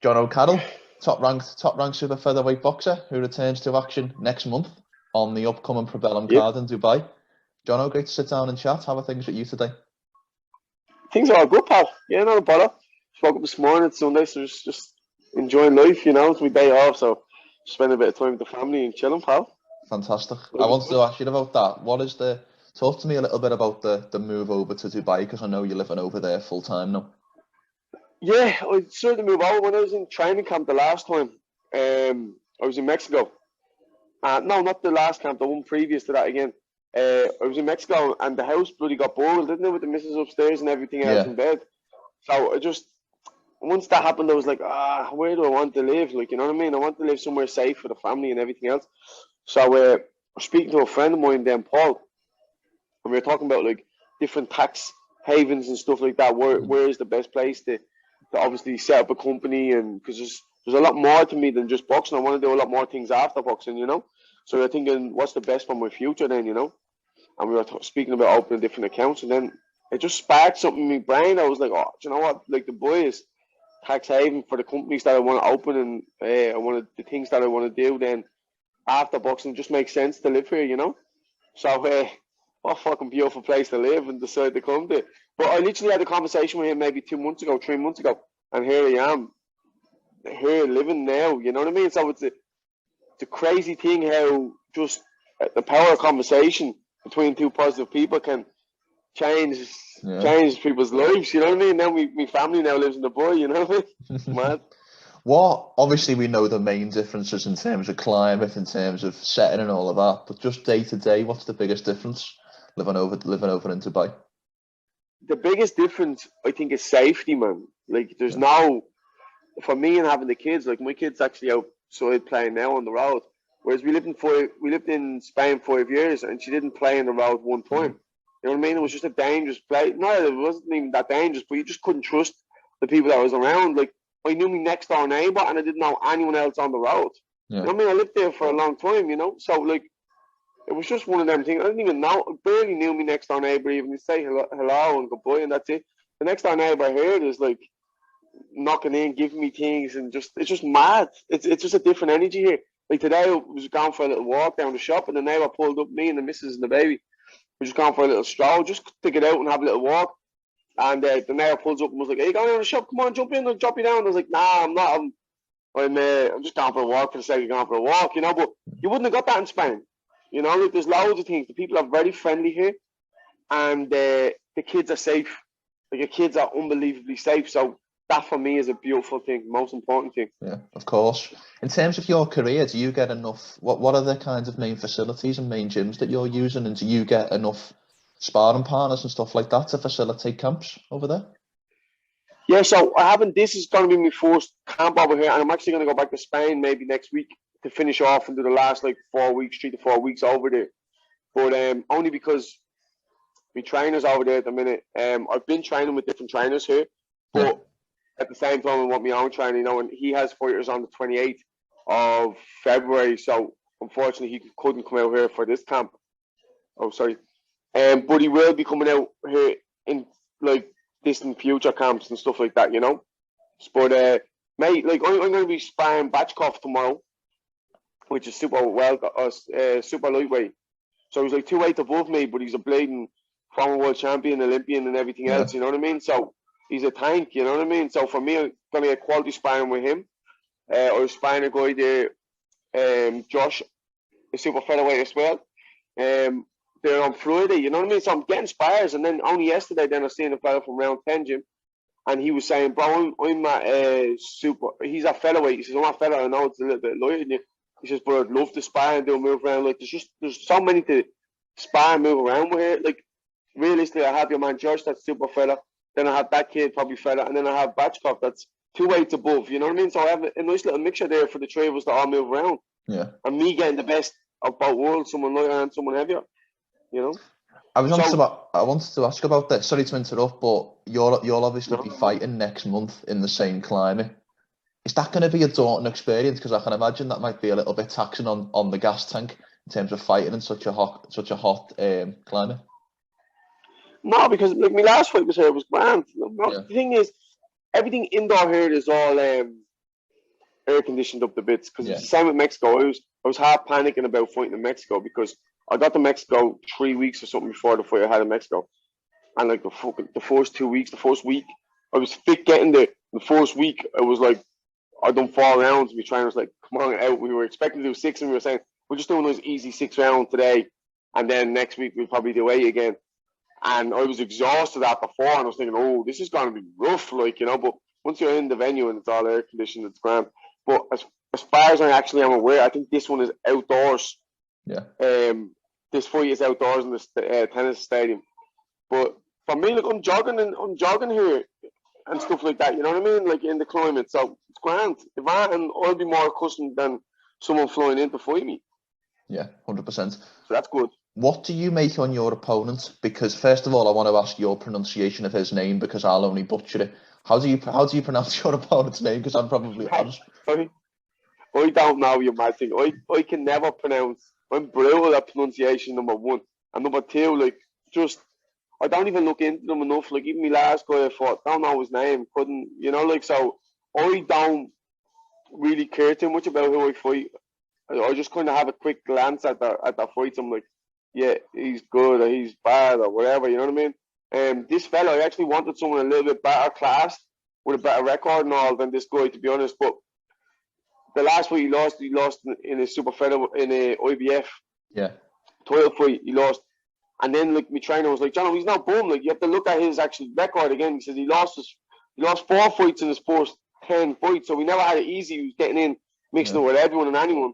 Jono Carroll, top ranked super featherweight boxer who returns to action next month on the upcoming Probellum Yep. card in Dubai. Jono, great to sit down and chat. How are things with you today? Things are all good, pal. Yeah, not a bother. Woke up this morning, it's Sunday, so just enjoying life, It's my day off, so spend a bit of time with the family and chilling, pal. Fantastic. I wanted to ask you about that. Talk to me a little bit about the move over to Dubai, because I know you're living over there full time now. Yeah, I started to move over when I was in training camp the last time. I was in Mexico. No, not the last camp, the one previous to that again. I was in Mexico and the house bloody got boiled, didn't it, with the missus upstairs and everything else in bed. So once that happened, I was like, where do I want to live? Like, you know what I mean? I want to live somewhere safe for the family and everything else. So I was speaking to a friend of mine, then Paul, and we were talking about like different tax havens and stuff like that. Where is the best place to obviously set up a company? And because there's a lot more to me than just boxing. I want to do a lot more things after boxing, So we're thinking, what's the best for my future then, And we were speaking about opening different accounts, and then it just sparked something in my brain. I was like, oh, do you know what? Like the boys, tax haven for the companies that I want to open, and the things that I want to do then after boxing just makes sense to live here, So what a fucking beautiful place to live, and decide to come to. But I literally had a conversation with him maybe 3 months ago, and here I am, here living now. You know what I mean? So it's a crazy thing how just the power of conversation between two positive people can change people's lives. You know what I mean? Now my family now lives in Dubai. You know what I mean? Mad. Obviously we know the main differences in terms of climate, in terms of setting and all of that, but just day to day, what's the biggest difference living over in Dubai? The biggest difference, I think, is safety, man. Like there's for me and having the kids, like my kids actually outside playing now on the road, whereas we lived in Spain 5 years and she didn't play on the road one time. You know what I mean? It was just a dangerous play. No, it wasn't even that dangerous, but you just couldn't trust the people that was around. Like I knew my next door neighbour and I didn't know anyone else on the road. Yeah. You know what I mean? I lived there for a long time, So like it was just one of them things. I didn't even know. I barely knew my next door neighbour even. You say hello and goodbye and that's it. The next door neighbour I heard is like knocking in, giving me things, and it's just mad. It's just a different energy here. Like today, I was going for a little walk down the shop, and the neighbour pulled up me and the missus and the baby. We just going for a little stroll, just to get out and have a little walk. And the neighbour pulls up and was like, "Are you going down the shop? Come on, jump in, I'll drop you down." I was like, "Nah, I'm not. I'm just going for a walk for the sake of going for a walk, But you wouldn't have got that in Spain, Like there's loads of things. The people are very friendly here, and the kids are safe. Like the kids are unbelievably safe. So that for me is a beautiful thing, most important thing. Yeah, of course. In terms of your career, do you get enough? What are the kinds of main facilities and main gyms that you're using, and do you get enough sparring partners and stuff like that to facilitate camps over there? Yeah, so I haven't. This is going to be my first camp over here, and I'm actually going to go back to Spain maybe next week to finish off and do the last 3 to 4 weeks over there. But only because my trainers over there at the minute. I've been training with different trainers here, but at the same time I want my own training, and he has fighters on the 28th of February, so unfortunately he couldn't come out here for this camp. Oh, sorry. But he will be coming out here in distant future camps and stuff like that, But mate, I'm going to be sparring Batchkov tomorrow, which is super lightweight. So he's 2 weights above me, but he's a bleeding former world champion, Olympian, and everything else. You know what I mean? So he's a tank. You know what I mean? So for me, I'm going to get quality sparring with him. I was sparring a guy there, Josh, a super featherweight as well. They're on Friday. You know what I mean? So I'm getting spars, and then only yesterday, I was seeing a fella from round 10 gym, and he was saying, "Bro, I'm at super." He's a featherweight. He says, "I'm a featherweight. I know it's a little bit lighter than you." He says, "But I'd love to spar and do a move around. There's so many to spar and move around with here. Realistically, I have your man Josh, that's super fella. Then I have that kid, probably fella, and then I have Batchkov, that's 2 weights above. You know what I mean? So I have a nice little mixture there for the three of us to all move around. Yeah. And me getting the best of both worlds, someone lighter and someone heavier. I wanted to ask about that. Sorry to interrupt, but you'll obviously be fighting next month in the same climate. Is that going to be a daunting experience? Because I can imagine that might be a little bit taxing on the gas tank in terms of fighting in such a hot climate. No, because my last fight was here was grand. The thing is, everything indoor here is all air conditioned up the bits because Yeah. it's the same with Mexico. I was half panicking about fighting in Mexico because I got to Mexico 3 weeks or something before the fight I had in Mexico, and like the first 2 weeks, the first week, I was fit getting there. The first week, I was like, I done 4 rounds. My trainer was like, "Come on out." We were expecting to do 6, and we were saying we're just doing those easy 6 rounds today, and then next week we'll probably do 8 again. And I was exhausted after 4, and I was thinking, oh, this is going to be rough, like, you know. But once you're in the venue and it's all air conditioned, it's grand. But as far as I actually am aware, I think this one is outdoors. Yeah. This fight is outdoors in the tennis stadium. But for me, like, I'm jogging here and stuff like that. You know what I mean? Like in the climate, so it's grand. And I'll be more accustomed than someone flying in to fight me. Yeah, 100%. So that's good. What do you make on your opponent? Because first of all, I want to ask your pronunciation of his name because I'll only butcher it. How do you pronounce your opponent's name? Because I'm probably I don't know, you mad thing. I can never pronounce. I'm brutal at pronunciation, number 1. And number 2, like, just, I don't even look into them enough. Like, even my last guy I fought, don't know his name, couldn't, you know, like, so I don't really care too much about who I fight. I just kind of have a quick glance at the fights. I'm like, yeah, he's good or he's bad or whatever, you know what I mean? This fella, I actually wanted someone a little bit better class with a better record and all than this guy, to be honest. But the last fight he lost in a super featherweight, in a IBF title fight, he lost. And then like my trainer was like, Jono, he's not bum. Like, you have to look at his actual record again. He says he lost 4 fights in his first 10 fights, so he never had it easy. He was getting in, mixing it with everyone and anyone.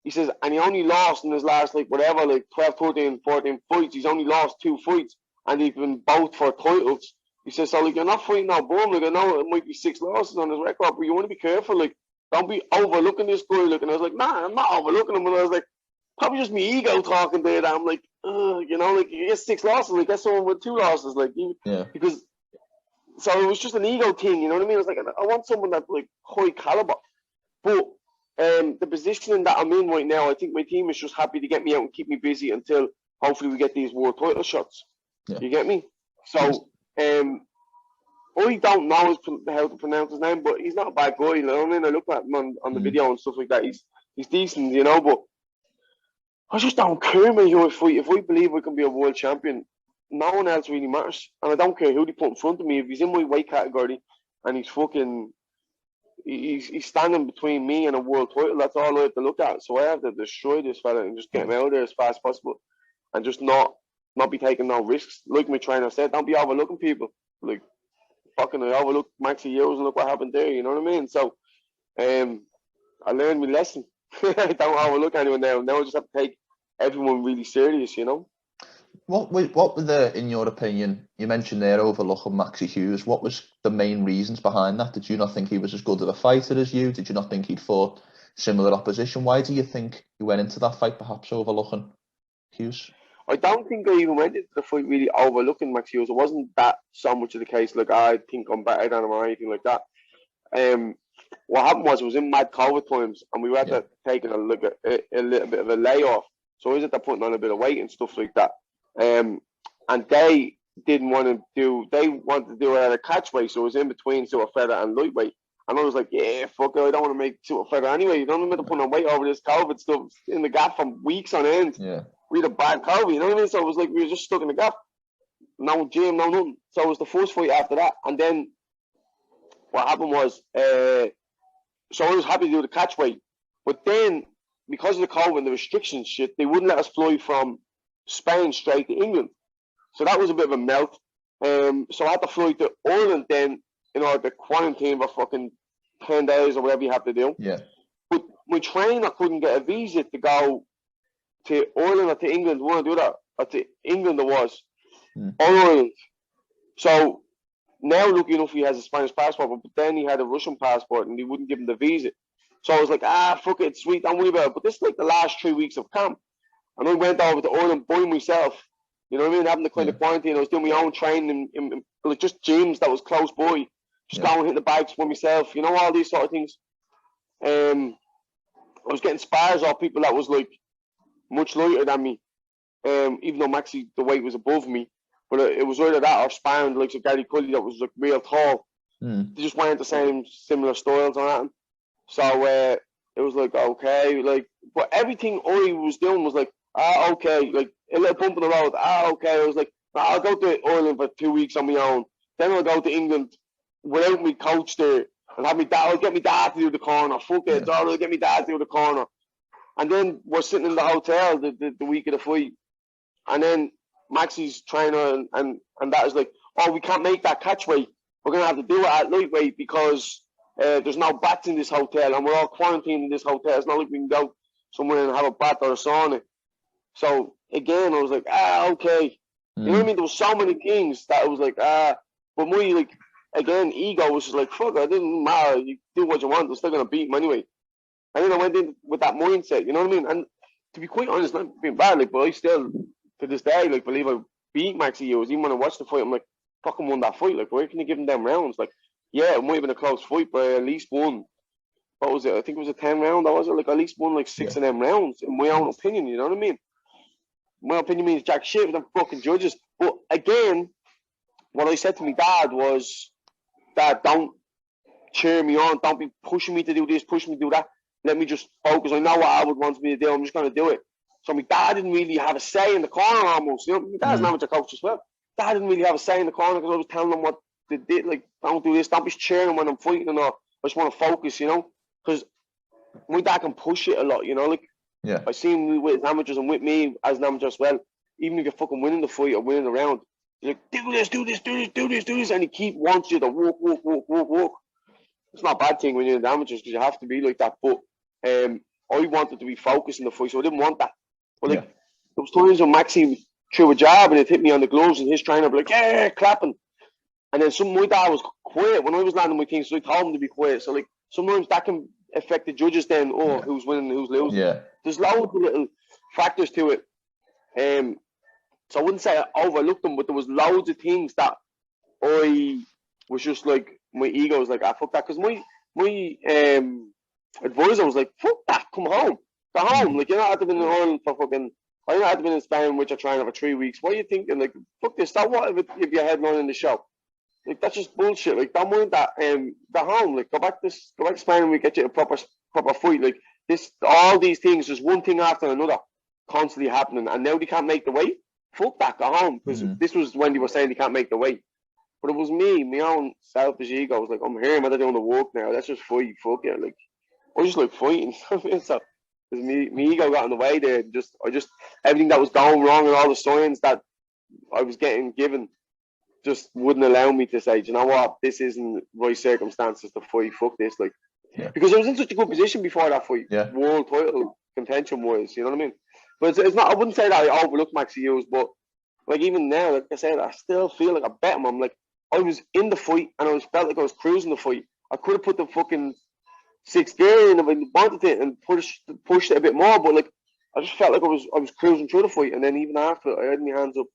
He says, and he only lost in his last, like, whatever, like 12, 13, 14 fights. He's only lost 2 fights, and they've been both for titles. He says, so, like, you're not fighting now, boom. Like, I know it might be 6 losses on his record, but you want to be careful. Like, don't be overlooking this guy. Like, and I was like, nah, I'm not overlooking him. And I was like, probably just my ego talking there. That I'm like, you know, like, he gets 6 losses. Like, that's someone with 2 losses. Like, because, so it was just an ego thing, you know what I mean? I was like, I want someone that's, like, high caliber. But the positioning that I'm in right now, I think my team is just happy to get me out and keep me busy until hopefully we get these world title shots. Yeah. You get me? So, I don't know how to pronounce his name, but he's not a bad guy. You know what I mean? I look at him on the video and stuff like that. He's decent, you know, but I just don't care, man. If we believe we can be a world champion, no one else really matters. And I don't care who they put in front of me. If he's in my weight category and he's standing between me and a world title, that's all I have to look at. So I have to destroy this fella and just get him out of there as fast as possible and just not be taking no risks. Like my trainer said, don't be overlooking people. Like, fucking I overlooked Maxi Hughes and look what happened there, you know what I mean? So I learned my lesson. I don't overlook anyone now. Now I just have to take everyone really serious, you know? What were the, in your opinion, you mentioned there overlooking Maxi Hughes, what was the main reasons behind that? Did you not think he was as good of a fighter as you? Did you not think he'd fought similar opposition? Why do you think you went into that fight perhaps overlooking Hughes? I don't think I even went into the fight really overlooking Maxi Hughes. It wasn't that so much of the case, like, I think I'm better than him or anything like that. What happened was, it was in mad COVID times, and we were at taking a little bit of a layoff. So I was at that putting on a bit of weight and stuff like that. And they didn't want to do, they wanted to do it at a catch weight, so it was in between super feather and lightweight. And I was like, yeah, fuck it, I don't want to make super feather anyway. You don't want to put on weight over this COVID stuff in the gap for weeks on end. Yeah. We had a bad COVID, you know what I mean? So it was like, we were just stuck in the gap. No gym, no nothing. So it was the first fight after that. And then what happened was, so I was happy to do the catch weight. But then, because of the COVID and the restrictions shit, they wouldn't let us fly from Spain straight to England. So that was a bit of a melt. So I had to fly to Ireland then in order to quarantine for fucking 10 days or whatever you have to do. Yeah. But my trainer couldn't get a visa to go to Ireland or to England. Want to do that? Or to England it was. Or Ireland. So now, lucky enough, he has a Spanish passport, but then he had a Russian passport and they wouldn't give him the visa. So I was like, fuck it, it's sweet, don't worry about it. But this is like the last 3 weeks of camp. And I went over to Ireland by myself. You know what I mean? Having the kind of quarantine. I was doing my own training in like just gyms that was close by. Just going, hitting the bikes by myself. You know, all these sort of things. I was getting spars off people that was like much lighter than me. Even though Maxi, the weight was above me. But it was either that or sparring like Gary Cully that was like real tall. They just weren't the same similar styles on that. So it was like, okay, like, but everything I was doing was like, okay, like a little bump in the road, okay. I was like, I'll go to Ireland for 2 weeks on my own. Then I'll go to England without me coach there and have me dad. I'll get me dad to do the corner. Fuck it, I'll get me dad to do the corner. And then we're sitting in the hotel the week of the fight, and then Maxi's trainer and that is like, oh, we can't make that catch weight. We're gonna have to do it at lightweight because there's no bats in this hotel, and we're all quarantined in this hotel. It's not like we can go somewhere and have a bat or a sauna. So again, I was like, okay. You know what I mean? There was so many things that I was like, but my, like, again, ego was just like, fuck it, it doesn't matter. You do what you want. They're still gonna beat him anyway. And then I went in with that mindset. You know what I mean? And to be quite honest, not being bad, like, but I still to this day, like, believe I beat Maxi Hughes. Even when I watched the fight, I'm like, fucking won that fight. Like, where can you give him them rounds? Like, yeah, it might have been a close fight, but I at least won. What was it? I think it was a 10 round. That was it. Like, I at least won like 6 of them rounds, in my own opinion. You know what I mean? My opinion means jack shit with them fucking judges. But again, what I said to my dad was, Dad, don't cheer me on. Don't be pushing me to do this, pushing me to do that. Let me just focus. I know what Albert wants me to do. I'm just going to do it. So my dad didn't really have a say in the corner almost. You know, my dad's an amateur coach as well. Dad didn't really have a say in the corner because I was telling them what they did. Like, don't do this. Don't be cheering when I'm fighting or I just want to focus, you know. Because my dad can push it a lot, you know. Like, I see him with amateurs and with me as an amateur as well. Even if you're fucking winning the fight or winning the round, he's like, do this, do this, do this, do this, do this. And he wants you to walk. It's not a bad thing when you're in the amateurs because you have to be like that. But I wanted to be focused in the fight, so I didn't want that. But like, there was times when Maxi threw a jab and it hit me on the gloves and his trainer was like, yeah, clapping. And then my dad was quiet when I was landing my things, so I told him to be quiet. So like, sometimes that can affect the judges then, who's winning and who's losing. There's loads of little factors to it. So I wouldn't say I overlooked them, but there was loads of things that I was just like, my ego was like, fuck that. Because my advisor was like, fuck that, come home. Go home. Like, you're not have to be in Ireland for fucking, or you're not have to be in Spain, which are trying for 3 weeks. What are you thinking? Like, fuck this. So what if you're headlining the show? Like, that's just bullshit. Like, don't mind that. Go home. Like, go back to Spain and we get you a proper fight. Like, all these things, there's one thing after another constantly happening. And now they can't make the weight. Fuck that, go home. Because this was when they were saying they can't make the weight. But it was me, my own selfish ego. I was like, I'm here, I'm not doing the work now. Let's just fight, fuck it. Like, I just like fighting. So, because my ego got in the way there. I just, everything that was going wrong and all the signs that I was getting given just wouldn't allow me to say, do you know what, this isn't right circumstances to fight, fuck this. Like, because I was in such a good position before that fight, world title contention wise, you know what I mean? But it's not, I wouldn't say that I overlooked Maxi Hughes, but like, even now, like I said, I still feel like I bet him. I'm like, I was in the fight and I felt like I was cruising the fight. I could have put the fucking 6th gear in if I wanted it and pushed it a bit more, but like, I just felt like I was cruising through the fight. And then even after I had my hands up,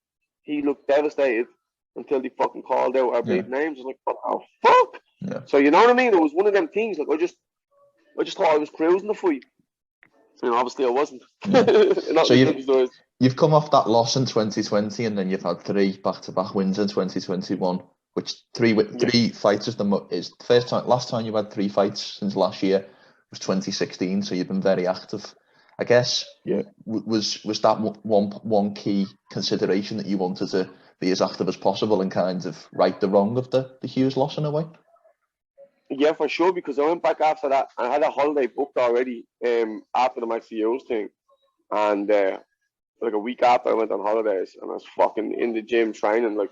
he looked devastated until they fucking called out our big names. I was like, what the fuck? Yeah. So you know what I mean? It was one of them things. Like, I just thought I was cruising the fight. And obviously I wasn't. So you've come off that loss in 2020, and then you've had 3 back-to-back wins in 2021. Which three fights is the first time. Last time you had 3 fights since last year was 2016. So you've been very active. I guess was that one key consideration that you wanted to be as active as possible and kind of right the wrong of the Hughes loss in a way? Yeah, for sure. Because I went back after that. I had a holiday booked already. After the Maxi Hughes thing, and like a week after I went on holidays, and I was fucking in the gym training like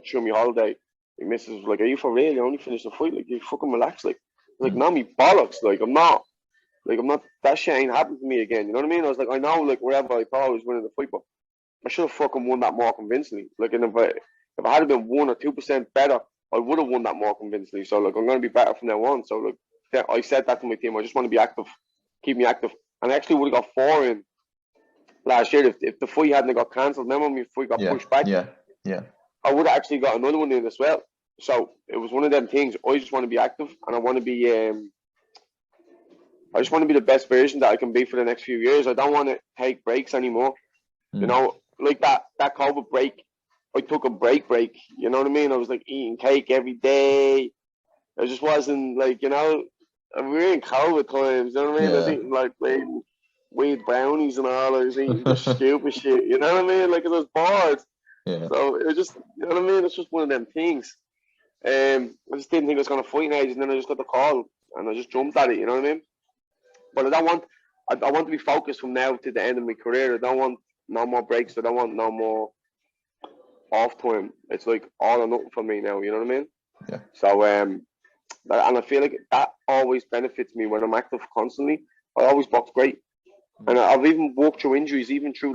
through my holiday. My missus was like, "Are you for real? You only finished the fight. Like, you fucking relax." Like, no, me bollocks. Like, I'm not. That shit ain't happened to me again. You know what I mean? I was like, I know, like, wherever I thought I was winning the fight, but I should have fucking won that more convincingly. Like, and if I had been 1 or 2% better, I would have won that more convincingly. So, like, I'm going to be better from now on. So, like, I said that to my team. I just want to be active, keep me active. And I actually would have got 4 in last year if the fight hadn't got cancelled. Remember when my fight got pushed back? Yeah. I would have actually got another one in as well. So it was one of them things. I just want to be active, and I want to be. I just want to be the best version that I can be for the next few years. I don't want to take breaks anymore. You know, like that COVID break. I took a break. You know what I mean? I was like eating cake every day. I just wasn't like, you know, we're in COVID times, you know what I mean? I was eating like weed brownies and all. I was eating just stupid shit, you know what I mean? Like, I was bored. Yeah. So it was just, you know what I mean? It's just one of them things. I just didn't think I was going to fight in ages, and then I just got the call, and I just jumped at it, you know what I mean? But I want to be focused from now to the end of my career. I don't want no more breaks. I don't want no more off time. It's like all or nothing for me now, you know what I mean? Yeah. So, and I feel like that always benefits me when I'm active constantly. I always box great. And I've even walked through injuries, even through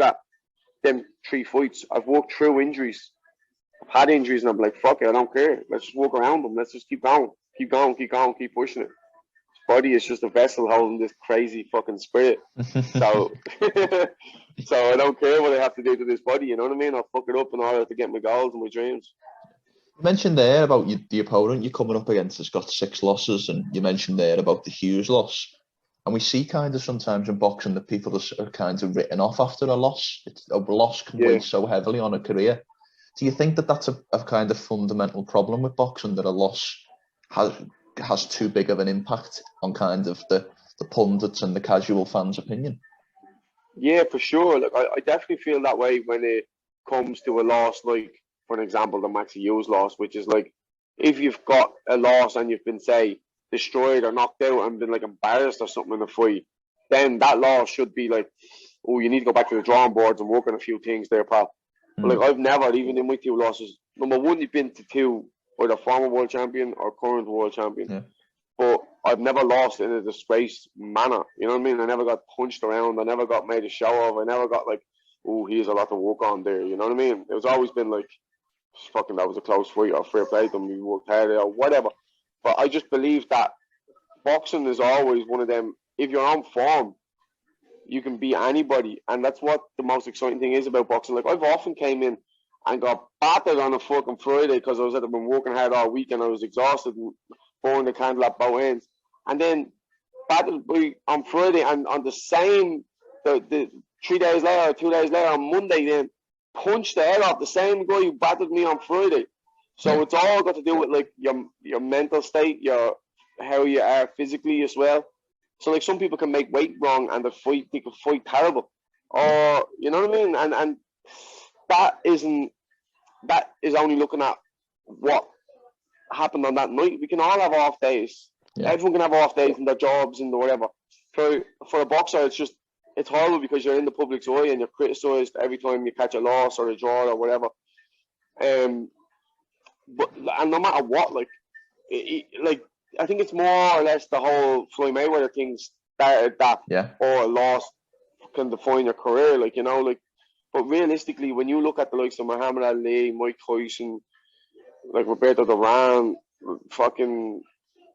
them 3 fights. I've walked through injuries. I've had injuries, and I'm like, fuck it, I don't care. Let's just walk around them. Let's just keep going, keep going, keep going, keep pushing it. Body is just a vessel holding this crazy fucking spirit. So, so I don't care what I have to do to this body. You know what I mean? I'll fuck it up in order to get my goals and my dreams. You mentioned there about the opponent you're coming up against has got 6 losses, and you mentioned there about the Hughes loss. And we see kind of sometimes in boxing that people are kind of written off after a loss. A loss can weigh so heavily on a career. Do you think that that's a kind of fundamental problem with boxing, that a loss has too big of an impact on kind of the pundits and the casual fans' opinion? Yeah, for sure. Like, I definitely feel that way when it comes to a loss, like, for an example, the Maxi Hughes loss, which is like, if you've got a loss and you've been, say, destroyed or knocked out and been like embarrassed or something in the fight, then that loss should be like, oh, you need to go back to the drawing boards and work on a few things there, pal. But like, I've never, even in my 2 losses, number one, you've been to 2, either former world champion or current world champion. Yeah. But I've never lost in a disgraced manner. You know what I mean? I never got punched around. I never got made a show of. I never got like, oh, he has a lot to work on there. You know what I mean? It was always been like, fucking, that was a close fight, or fair play to them, we worked hard or whatever. But I just believe that boxing is always one of them. If you're on form, you can beat anybody, and that's what the most exciting thing is about boxing. Like, I've often came in and got battered on a fucking Friday because I've been working hard all week and I was exhausted and burning the candle at both ends, and then battered on Friday, and on the same the 3 days later or 2 days later on Monday, then punched the head off the same guy who battered me on Friday. So it's all got to do with like your mental state, your how you are physically as well. So like, some people can make weight wrong and they can fight terrible, or you know what I mean. And that is only looking at what happened on that night. We can all have off days. Yeah. Everyone can have off days in their jobs and whatever. For a boxer, it's horrible because you're in the public's eye and you're criticised every time you catch a loss or a draw or whatever. But no matter what, like, like, I think it's more or less the whole Floyd Mayweather thing started that, or a loss can define your career, like, you know, like. But realistically, when you look at the likes of Muhammad Ali, Mike Tyson, like Roberto Duran, fucking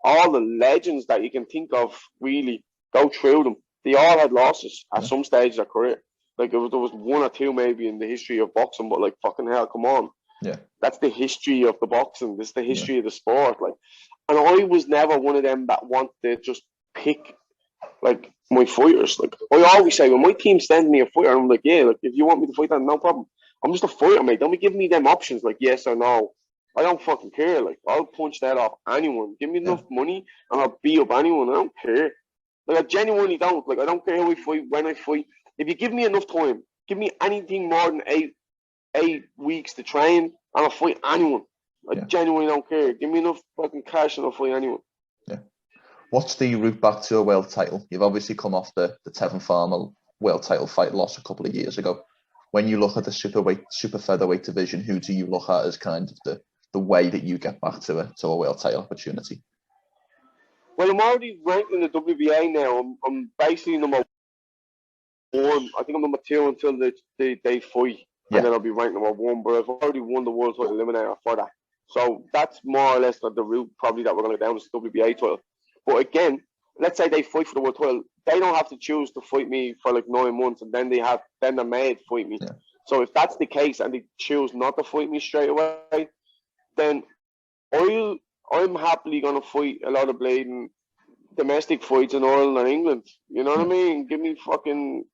all the legends that you can think of, really go through them. They all had losses at some stage of their career. Like, there was 1 or 2 maybe in the history of boxing, but like, fucking hell, come on. Yeah, that's the history of the boxing. This is the history of the sport. Like, and I was never one of them that wanted to just pick like my fighters. Like, I always say, when my team sends me a fighter, I'm like, yeah, like, if you want me to fight that, no problem. I'm just a fighter, mate. Don't be giving me them options like yes or no. I don't fucking care. Like, I'll punch that off anyone. Give me enough money and I'll beat up anyone. I don't care. Like, I genuinely don't. Like, I don't care how I fight, when I fight. If you give me enough time, give me anything more than eight weeks to train, and I'll fight anyone. I genuinely don't care. Give me enough fucking cash and I'll fight anyone. Yeah. What's the route back to a world title? You've obviously come off the Tevin Farmer world title fight loss a couple of years ago. When you look at the super featherweight division, who do you look at as kind of the way that you get back to a world title opportunity? Well, I'm already ranked in the WBA now. I'm basically number 1. I think I'm number 2 until they fight. And then I'll be ranked number 1. But I've already won the world title eliminator for that. So that's more or less the route probably that we're going to go down is the WBA title. But again, let's say they fight for the world title. They don't have to choose to fight me for like 9 months, and then they're made to fight me. Yeah. So if that's the case and they choose not to fight me straight away, then I'm happily going to fight a lot of blading domestic fights in Ireland or England. You know what I mean? Give me fucking...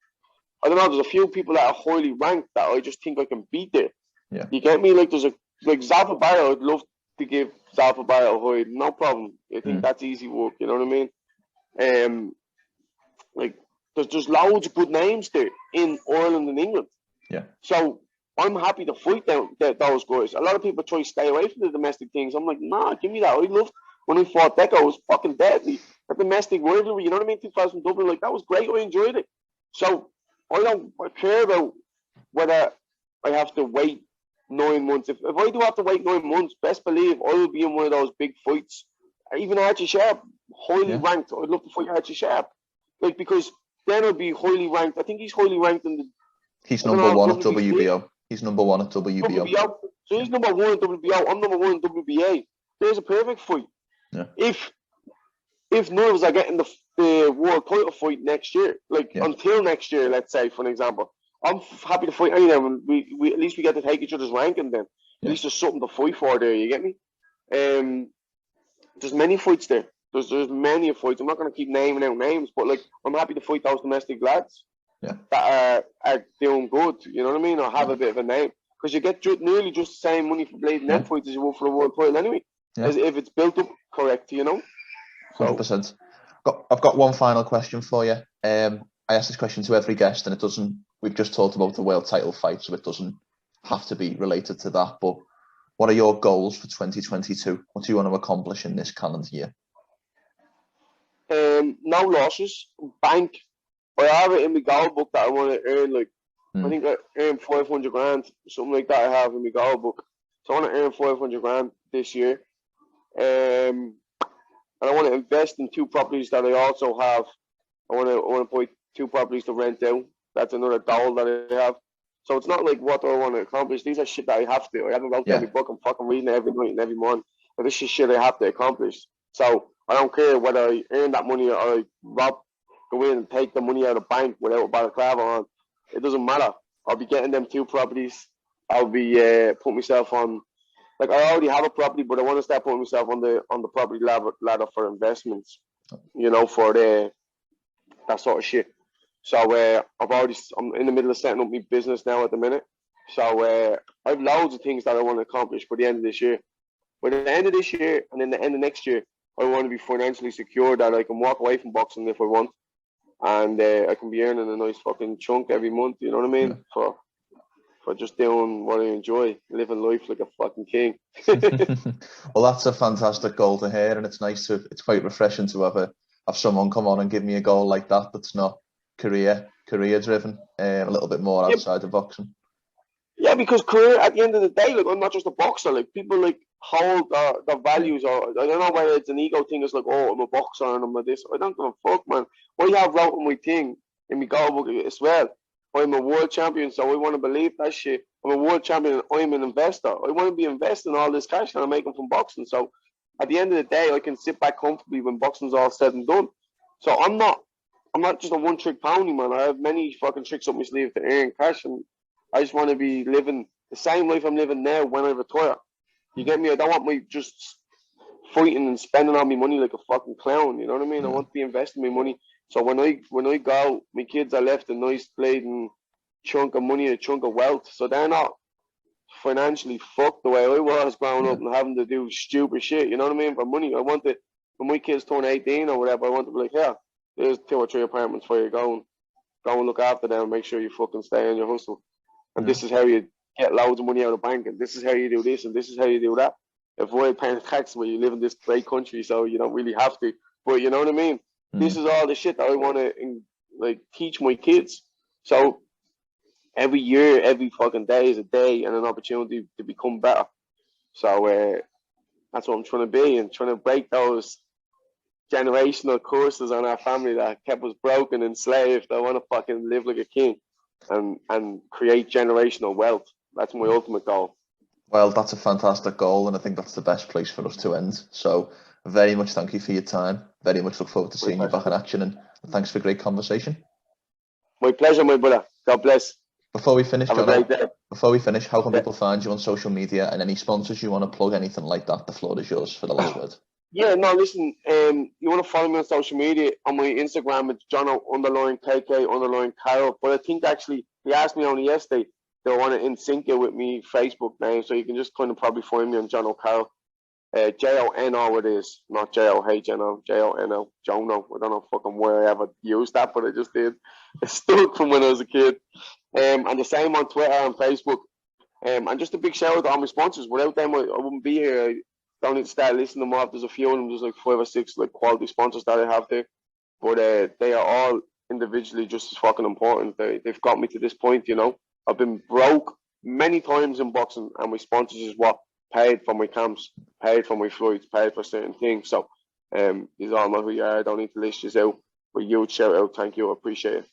I don't know, there's a few people that are highly ranked that I just think I can beat there. Yeah. You get me? Like, like Zelfa Barrett, I'd love to give Zelfa Barrett a hide. No problem. I think that's easy work, you know what I mean? Like there's loads of good names there in Ireland and England. Yeah. So I'm happy to fight those guys. A lot of people try to stay away from the domestic things. I'm like, nah, give me that. I loved when we fought Deco. It was fucking deadly. The domestic rivalry, you know what I mean? 2000 Dublin, like that was great. I enjoyed it. So I care about whether I have to wait 9 months. If I do have to wait 9 months, best believe I will be in one of those big fights. Even Archie Sharp, highly ranked. I'd love to fight Archie Sharp, like because then I'd be highly ranked. I think he's highly ranked in the. He's number one at WBO. He's number one at WBO. So he's number one at WBO. I'm number one at WBA. There's a perfect fight. Yeah. If none of us are getting the world title fight next year, like until next year, let's say for an example, I'm happy to fight any of them. We at least we get to take each other's ranking then. At least there's something to fight for there. You get me? There's many fights there. There's many fights. I'm not going to keep naming out names, but like I'm happy to fight those domestic lads that are doing good. You know what I mean? Or have a bit of a name because you get nearly just the same money for blade net fights as you will for the world title anyway. As if it's built up correct, you know. 100%. I've got one final question for you. I ask this question to every guest, and it doesn't. We've just talked about the world title fight, so it doesn't have to be related to that. But what are your goals for 2022? What do you want to accomplish in this calendar year? No losses. Bank. I have it in my goal book that I want to earn. Like I think I earn 500 grand, something like that. I have in my goal book. So I want to earn 500 grand this year. And I want to invest in 2 properties that I also have. I want to buy 2 properties to rent out. That's another goal that I have. So it's not like what do I want to accomplish. These are shit that I have to. I haven't wrote down my book. I'm fucking reading it every night and every morning. But this is shit I have to accomplish. So I don't care whether I earn that money or I go in and take the money out of the bank without a balaclava on. It doesn't matter. I'll be getting them 2 properties. I'll be putting myself on. Like I already have a property, but I want to start putting myself on the property ladder for investments. You know, for that sort of shit. So I'm in the middle of setting up my business now at the minute. So I have loads of things that I want to accomplish by the end of this year. By the end of this year and then the end of next year, I want to be financially secure that I can walk away from boxing if I want, and I can be earning a nice fucking chunk every month. You know what I mean? For just doing what I enjoy, living life like a fucking king. Well, that's a fantastic goal to hear, and it's nice to. It's quite refreshing to have someone come on and give me a goal like that. That's not career driven, a little bit more outside of boxing. Yeah, because career at the end of the day, like I'm not just a boxer. Like people like hold their values, or I don't know whether it's an ego thing. It's like, oh, I'm a boxer and I'm a this. I don't give a fuck, man. I have wrote in my thing in my goal book as well. I'm a world champion, so I want to believe that shit. I'm a world champion and I'm an investor. I want to be investing all this cash that I'm making from boxing. So at the end of the day, I can sit back comfortably when boxing's all said and done. So I'm not just a one-trick pony, man. I have many fucking tricks up my sleeve to earn cash, and I just want to be living the same life I'm living now when I retire. You get me? I don't want me just fighting and spending all my money like a fucking clown. You know what I mean? I want to be investing my money. So when I go, my kids are left a nice bleeding chunk of money, a chunk of wealth. So they're not financially fucked the way I was growing up and having to do stupid shit. You know what I mean? For money, I want to. When my kids turn 18 or whatever, I want to be like, yeah, there's 2 or 3 apartments for you. Go and look after them. Make sure you fucking stay on your hustle. And this is how you get loads of money out of the bank. And this is how you do this. And this is how you do that. Avoid paying tax where you live in this great country, so you don't really have to. But you know what I mean? This is all the shit that I want to like teach my kids. So every year, every fucking day is a day and an opportunity to become better. So that's what I'm trying to be, and trying to break those generational curses on our family that kept us broken and enslaved. I want to fucking live like a king and create generational wealth. That's my ultimate goal. Well, that's a fantastic goal, and I think that's the best place for us to end. So very much thank you for your time. Very much look forward to seeing you back in action, and thanks for a great conversation. My pleasure, my brother. God bless. Before we finish, Jono, how can people find you on social media, and any sponsors you want to plug, anything like that? The floor is yours for the last word. Yeah, no, listen, you want to follow me on social media, on my Instagram, it's Jono_KK_Carroll. But I think actually, he asked me only yesterday, they want to in sync it with me Facebook name, so you can just kind of probably find me on Jono Carroll. Jono it is, not Jono, Jono, Jono. I don't know fucking where I ever used that, but I just did. It stuck from when I was a kid. And the same on Twitter and Facebook. And just a big shout out to all my sponsors. Without them, I wouldn't be here. I don't need to start listing them off. There's a few of them. There's like 5 or 6 like quality sponsors that I have there. But they are all individually just as fucking important. They've got me to this point, you know. I've been broke many times in boxing, and my sponsors is what paid for my camps, paid for my flights, paid for certain things. So, you all know who you are. I don't need to list you out. But huge shout out. Thank you. I appreciate it.